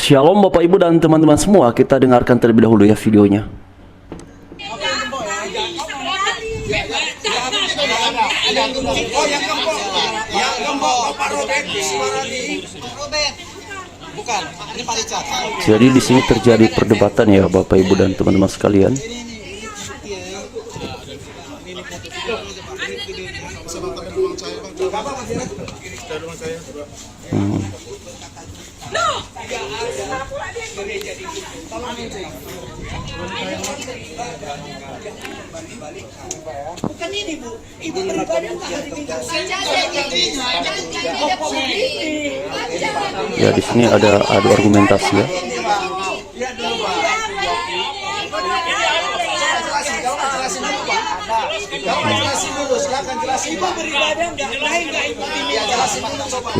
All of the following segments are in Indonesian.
Shalom Bapak Ibu dan teman-teman semua, kita dengarkan terlebih dahulu ya videonya. Jadi di sini terjadi perdebatan ya Bapak Ibu dan teman-teman sekalian. Bukan ini Bu, Ibu beribadah nggak hari Minggu? Ya di sini ada argumentasi ya. Ibu beribadah nggak? Lain nggak Ibu ini? Jelasin dulu coba.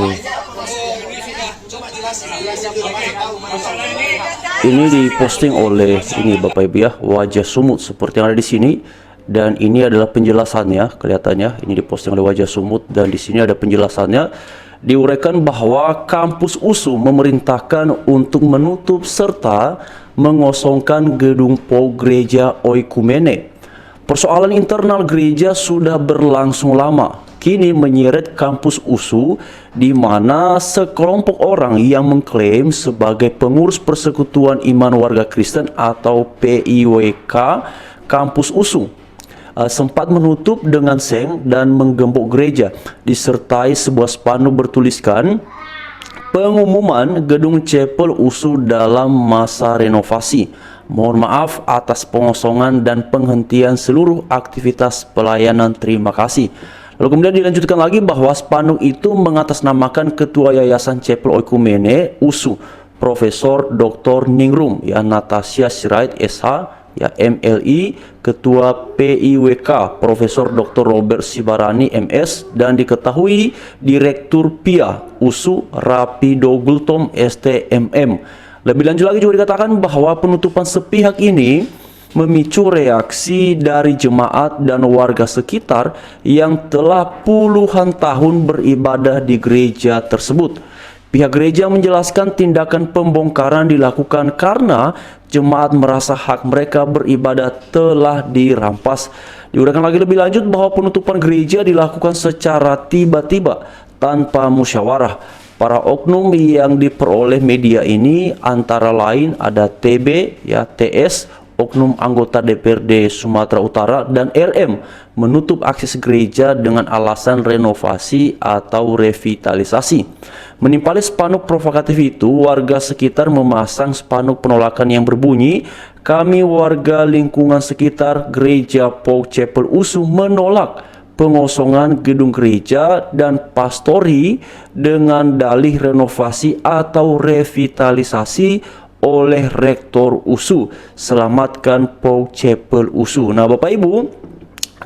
Ini diposting oleh ini Bapak Ibu ya, Wajah Sumut seperti yang ada di sini, dan ini adalah penjelasannya. Kelihatannya ini diposting oleh Wajah Sumut dan di sini ada penjelasannya. Diuraikan bahwa kampus USU memerintahkan untuk menutup serta mengosongkan gedung PO Gereja Oikumene. Persoalan internal gereja sudah berlangsung lama, kini menyeret kampus USU, di mana sekelompok orang yang mengklaim sebagai pengurus Persekutuan Iman Warga Kristen atau PIWK kampus USU sempat menutup dengan seng dan menggembok gereja, disertai sebuah spanduk bertuliskan pengumuman gedung chapel USU dalam masa renovasi. Mohon maaf atas pengosongan dan penghentian seluruh aktivitas pelayanan. Terima kasih. Lalu kemudian dilanjutkan lagi bahwa spanduk itu mengatasnamakan Ketua Yayasan Chapel Oikumene USU, Profesor Dr. Ningrum ya, Natasha Sirait SH ya, MLI, Ketua PIWK Profesor Dr. Robert Sibarani MS, dan diketahui Direktur PIA USU Rapido Gultom STMM. Lebih lanjut lagi juga dikatakan bahwa penutupan sepihak ini memicu reaksi dari jemaat dan warga sekitar yang telah puluhan tahun beribadah di gereja tersebut. Pihak gereja menjelaskan tindakan pembongkaran dilakukan karena jemaat merasa hak mereka beribadah telah dirampas. Diuraikan lagi lebih lanjut bahwa penutupan gereja dilakukan secara tiba-tiba tanpa musyawarah. Para oknum yang diperoleh media ini antara lain ada TB ya, TS, oknum anggota DPRD Sumatera Utara, dan RM menutup akses gereja dengan alasan renovasi atau revitalisasi. Menimpali spanduk provokatif itu, warga sekitar memasang spanduk penolakan yang berbunyi, "Kami warga lingkungan sekitar gereja PO Chapel USU menolak pengosongan gedung gereja dan pastori dengan dalih renovasi atau revitalisasi oleh Rektor USU. Selamatkan PO Chapel USU." Nah Bapak Ibu,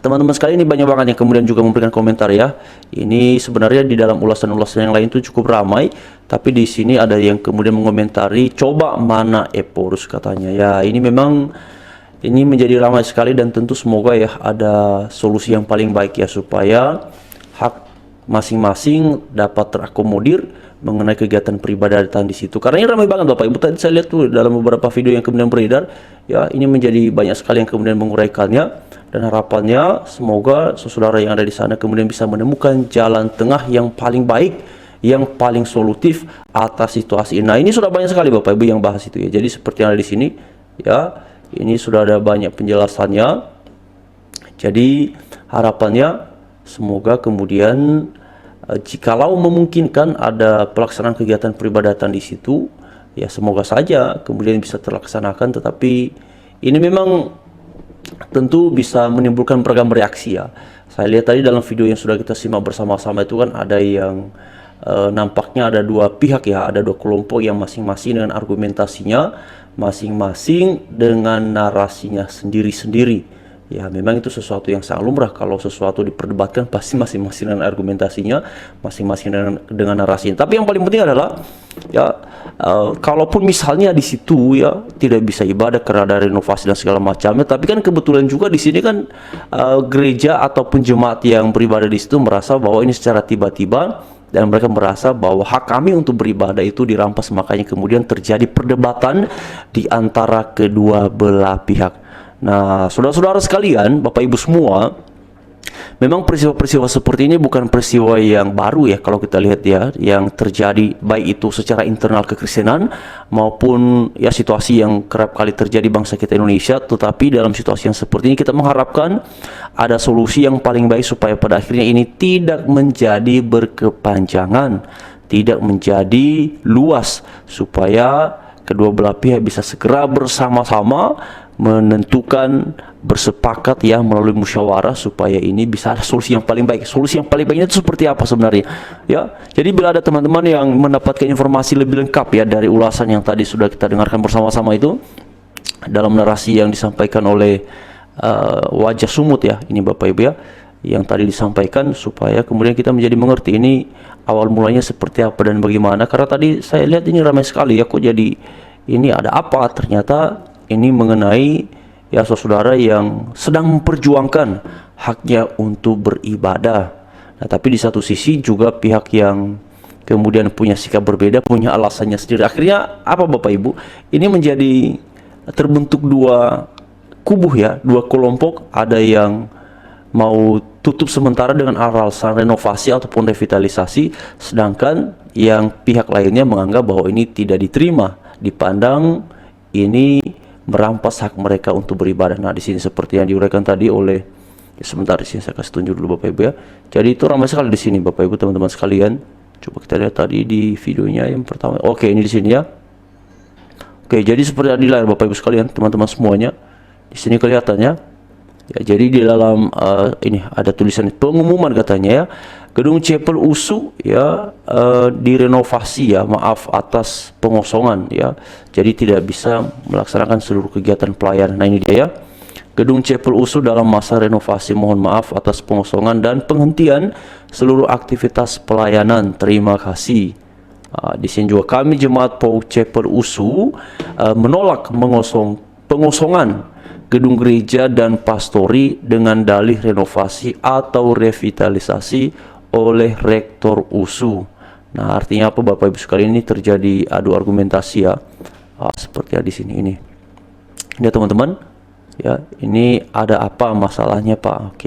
teman-teman sekalian, ini banyak banget yang kemudian juga memberikan komentar ya. Ini sebenarnya di dalam ulasan-ulasan yang lain itu cukup ramai, tapi di sini ada yang kemudian mengomentari, "Coba mana Eporus," katanya. Ya ini memang ini menjadi ramai sekali, dan tentu semoga ya ada solusi yang paling baik ya, supaya hak masing-masing dapat terakomodir mengenai kegiatan peribadatan di situ. Karena ini ramai banget Bapak Ibu, tadi saya lihat tuh dalam beberapa video yang kemudian beredar ya, ini menjadi banyak sekali yang kemudian menguraikannya, dan harapannya semoga saudara yang ada di sana kemudian bisa menemukan jalan tengah yang paling baik, yang paling solutif atas situasi ini. Nah ini sudah banyak sekali Bapak Ibu yang bahas itu ya. Jadi seperti yang ada di sini ya, ini sudah ada banyak penjelasannya. Jadi harapannya semoga kemudian jikalau memungkinkan ada pelaksanaan kegiatan peribadatan di situ ya, semoga saja kemudian bisa terlaksanakan. Tetapi ini memang tentu bisa menimbulkan beragam reaksi ya. Saya lihat tadi dalam video yang sudah kita simak bersama-sama itu kan ada yang nampaknya ada dua pihak ya, ada dua kelompok yang masing-masing dengan argumentasinya, masing-masing dengan narasinya sendiri-sendiri. Ya memang itu sesuatu yang sangat lumrah, kalau sesuatu diperdebatkan pasti masing-masing dengan argumentasinya, masing-masing dengan narasinya. Tapi yang paling penting adalah ya kalaupun misalnya di situ ya tidak bisa ibadah karena ada renovasi dan segala macamnya, tapi kan kebetulan juga di sini kan gereja ataupun jemaat yang beribadah di situ merasa bahwa ini secara tiba-tiba dan mereka merasa bahwa hak kami untuk beribadah itu dirampas, makanya kemudian terjadi perdebatan di antara kedua belah pihak. Nah, saudara-saudara sekalian, Bapak Ibu semua, memang peristiwa-peristiwa seperti ini bukan peristiwa yang baru ya, kalau kita lihat ya, yang terjadi baik itu secara internal kekristenan maupun ya situasi yang kerap kali terjadi bangsa kita Indonesia. Tetapi dalam situasi yang seperti ini kita mengharapkan ada solusi yang paling baik supaya pada akhirnya ini tidak menjadi berkepanjangan, tidak menjadi luas, supaya kedua belah pihak bisa segera bersama-sama menentukan, bersepakat ya melalui musyawarah supaya ini bisa ada solusi yang paling baik. Solusi yang paling baiknya itu seperti apa sebenarnya ya? Jadi bila ada teman-teman yang mendapatkan informasi lebih lengkap ya dari ulasan yang tadi sudah kita dengarkan bersama-sama itu dalam narasi yang disampaikan oleh Wajah Sumut ya, ini Bapak Ibu ya, yang tadi disampaikan, supaya kemudian kita menjadi mengerti ini awal mulanya seperti apa dan bagaimana. Karena tadi saya lihat ini ramai sekali ya, kok jadi ini ada apa? Ternyata ini mengenai ya saudara yang sedang memperjuangkan haknya untuk beribadah. Nah, tapi di satu sisi juga pihak yang kemudian punya sikap berbeda, punya alasannya sendiri. Akhirnya apa Bapak Ibu? Ini menjadi terbentuk dua kubu ya, dua kelompok. Ada yang mau tutup sementara dengan alasan renovasi ataupun revitalisasi, sedangkan yang pihak lainnya menganggap bahwa ini tidak diterima, dipandang ini merampas hak mereka untuk beribadah. Nah, di sini seperti yang diuraikan tadi oleh sebentar, di sini saya kasih tunjuk dulu Bapak Ibu ya. Jadi itu ramai sekali di sini Bapak Ibu teman-teman sekalian. Coba kita lihat tadi di videonya yang pertama. Oke, ini di sini ya. Oke, jadi seperti yang di layar Bapak Ibu sekalian, teman-teman semuanya. Di sini kelihatannya ya, jadi di dalam ini ada tulisan pengumuman katanya ya, gedung Chapel USU ya direnovasi ya, maaf atas pengosongan ya, jadi tidak bisa melaksanakan seluruh kegiatan pelayanan. Nah, ini dia ya, gedung Chapel USU dalam masa renovasi, mohon maaf atas pengosongan dan penghentian seluruh aktivitas pelayanan, terima kasih. Di sini juga kami jemaat PAU Chapel USU menolak pengosongan gedung gereja dan pastori dengan dalih renovasi atau revitalisasi oleh rektor USU. Nah, artinya apa Bapak Ibu sekalian, ini terjadi adu argumentasi ya, seperti di sini ini. Ya teman-teman, ya ini ada apa masalahnya Pak?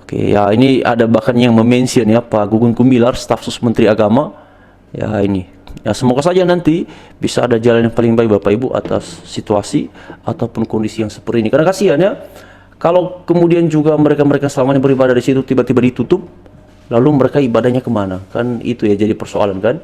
Oke ya, ini ada bahkan yang memention ya Pak Gugum Gumilar, staf sus Menteri Agama. Ya ini. Ya, semoga saja nanti bisa ada jalan yang paling baik Bapak Ibu atas situasi ataupun kondisi yang seperti ini. Karena kasihan ya, kalau kemudian juga mereka selama ini beribadah di situ tiba-tiba ditutup, lalu mereka ibadahnya kemana? Kan itu ya jadi persoalan kan.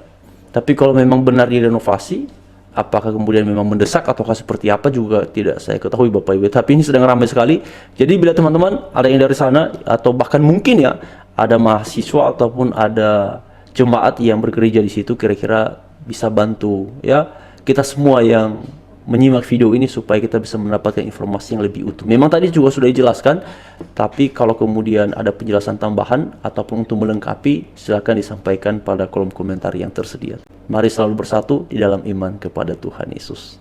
Tapi kalau memang benar direnovasi, apakah kemudian memang mendesak ataukah seperti apa juga tidak saya ketahui Bapak Ibu. Tapi ini sedang ramai sekali. Jadi bila teman-teman ada yang dari sana atau bahkan mungkin ya ada mahasiswa ataupun ada jemaat yang bergereja di situ, kira-kira bisa bantu ya kita semua yang menyimak video ini supaya kita bisa mendapatkan informasi yang lebih utuh. Memang tadi juga sudah dijelaskan, tapi kalau kemudian ada penjelasan tambahan ataupun untuk melengkapi, silakan disampaikan pada kolom komentar yang tersedia. Mari selalu bersatu di dalam iman kepada Tuhan Yesus.